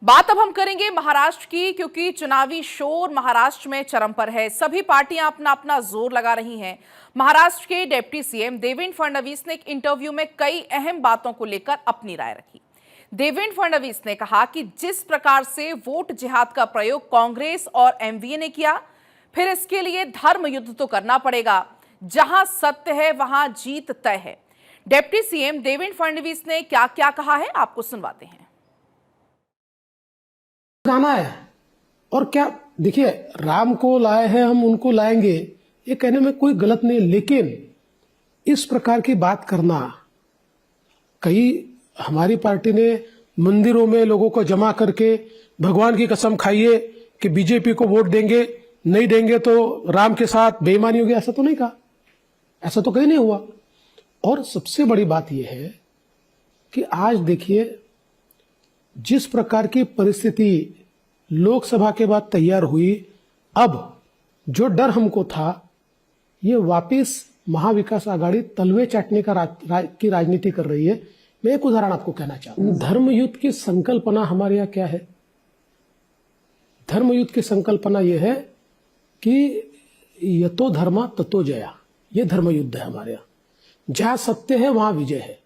बात अब हम करेंगे महाराष्ट्र की, क्योंकि चुनावी शोर महाराष्ट्र में चरम पर है। सभी पार्टियां अपना अपना जोर लगा रही हैं। महाराष्ट्र के डिप्टी सीएम देवेंद्र फडणवीस ने एक इंटरव्यू में कई अहम बातों को लेकर अपनी राय रखी। देवेंद्र फडणवीस ने कहा कि जिस प्रकार से वोट जिहाद का प्रयोग कांग्रेस और एमवीए ने किया, फिर इसके लिए धर्म युद्ध तो करना पड़ेगा। जहां सत्य है वहां जीत तय है। डिप्टी सीएम देवेंद्र फडणवीस ने क्या क्या कहा है, आपको सुनवाते हैं। गाना है और क्या, देखिए, राम को लाए हैं हम, उनको लाएंगे, ये कहने में कोई गलत नहीं, लेकिन इस प्रकार की बात करना, कई हमारी पार्टी ने मंदिरों में लोगों को जमा करके भगवान की कसम खाइए कि बीजेपी को वोट देंगे, नहीं देंगे तो राम के साथ बेईमानी होगी, ऐसा तो नहीं कहा, ऐसा तो कहीं नहीं हुआ। और सबसे बड़ी बात यह है कि आज देखिए, जिस प्रकार की परिस्थिति लोकसभा के बाद तैयार हुई, अब जो डर हमको था, ये वापस महाविकास आघाड़ी तलवे चाटने की राजनीति कर रही है। मैं एक उदाहरण आपको कहना चाहता हूं। धर्म युद्ध की संकल्पना हमारे यहां क्या है? धर्म युद्ध की संकल्पना यह है कि यतो धर्मा ततो जया, ये धर्म युद्ध है हमारे यहां। जहां सत्य है वहां विजय है।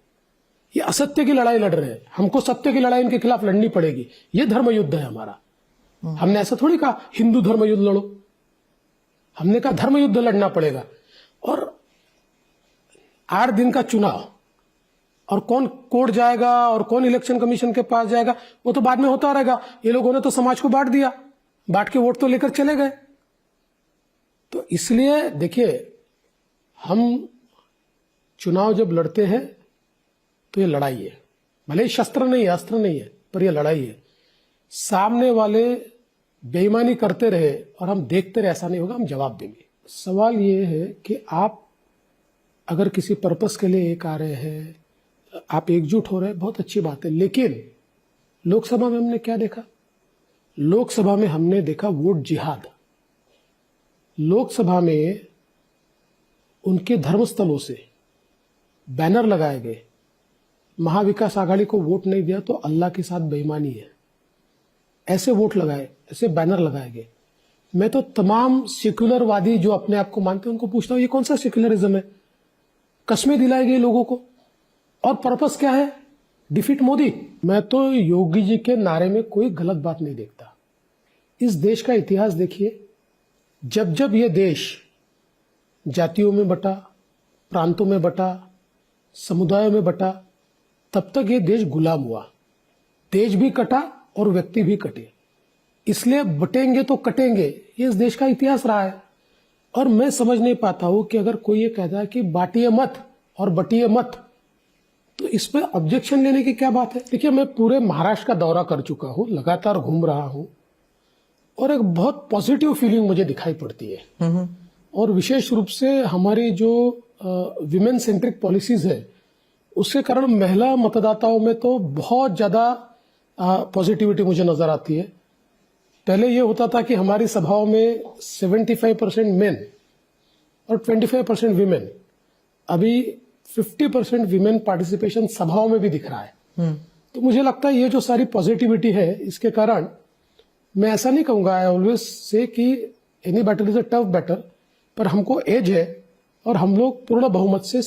ये असत्य की लड़ाई लड़ रहे हैं, हमको सत्य की लड़ाई इनके खिलाफ लड़नी पड़ेगी, ये धर्म युद्ध है हमारा। हमने ऐसा थोड़ी कहा हिंदू धर्म युद्ध लड़ो, हमने कहा धर्म युद्ध लड़ना पड़ेगा। और 8 दिन का चुनाव, और कौन कोर्ट जाएगा और कौन इलेक्शन कमीशन के पास जाएगा, वो तो बाद में होता रहेगा। ये लोगों ने तो समाज को बांट दिया, बांट के वोट तो लेकर चले गए। तो इसलिए देखिए, हम चुनाव जब लड़ते हैं तो ये लड़ाई है, भले ही शस्त्र नहीं है, अस्त्र नहीं है, पर ये लड़ाई है। सामने वाले बेईमानी करते रहे और हम देखते रहे, ऐसा नहीं होगा, हम जवाब देंगे। सवाल ये है कि आप अगर किसी पर्पस के लिए एक आ रहे हैं, आप एकजुट हो रहे हैं, बहुत अच्छी बात है, लेकिन लोकसभा में हमने क्या देखा? लोकसभा में हमने देखा वोट जिहाद। लोकसभा में उनके धर्मस्थलों से बैनर लगाए गए, महाविकास आघाड़ी को वोट नहीं दिया तो अल्लाह के साथ बेईमानी है, ऐसे वोट लगाए, ऐसे बैनर लगाए गए। मैं तो तमाम सेक्युलरवादी जो अपने आप को मानते हैं उनको पूछता हूं, ये कौन सा सेक्युलरिज्म है? कस्में दिलाई गई लोगों को, और पर्पस क्या है? डिफीट मोदी। मैं तो योगी जी के नारे में कोई गलत बात नहीं देखता। इस देश का इतिहास देखिए, जब जब ये देश जातियों में बटा, प्रांतों में बटा, समुदायों में बटा, तब तक ये देश गुलाम हुआ। देश भी कटा और व्यक्ति भी कटे, इसलिए बटेंगे तो कटेंगे, ये इस देश का इतिहास रहा है। और मैं समझ नहीं पाता हूं कि अगर कोई ये कहता है कि बांटिए मत और बटिए मत, तो इस पर ऑब्जेक्शन लेने की क्या बात है? देखिए, मैं पूरे महाराष्ट्र का दौरा कर चुका हूं, लगातार घूम रहा हूं, और एक बहुत पॉजिटिव फीलिंग मुझे दिखाई पड़ती है। और विशेष रूप से हमारी जो विमेन सेंट्रिक पॉलिसीज है, उसके कारण महिला मतदाताओं में तो बहुत ज्यादा पॉजिटिविटी मुझे नजर आती है। पहले ये होता था कि हमारी सभाओं में 75% मेन और 25% विमेन, अभी 50% विमेन पार्टिसिपेशन सभाओं में भी दिख रहा है। तो मुझे लगता है ये जो सारी पॉजिटिविटी है, इसके कारण मैं ऐसा नहीं कहूंगा, आई ऑलवेज से कि any battle is a tough battle, पर हमको एज है और हम लोग पूर्ण बहुमत से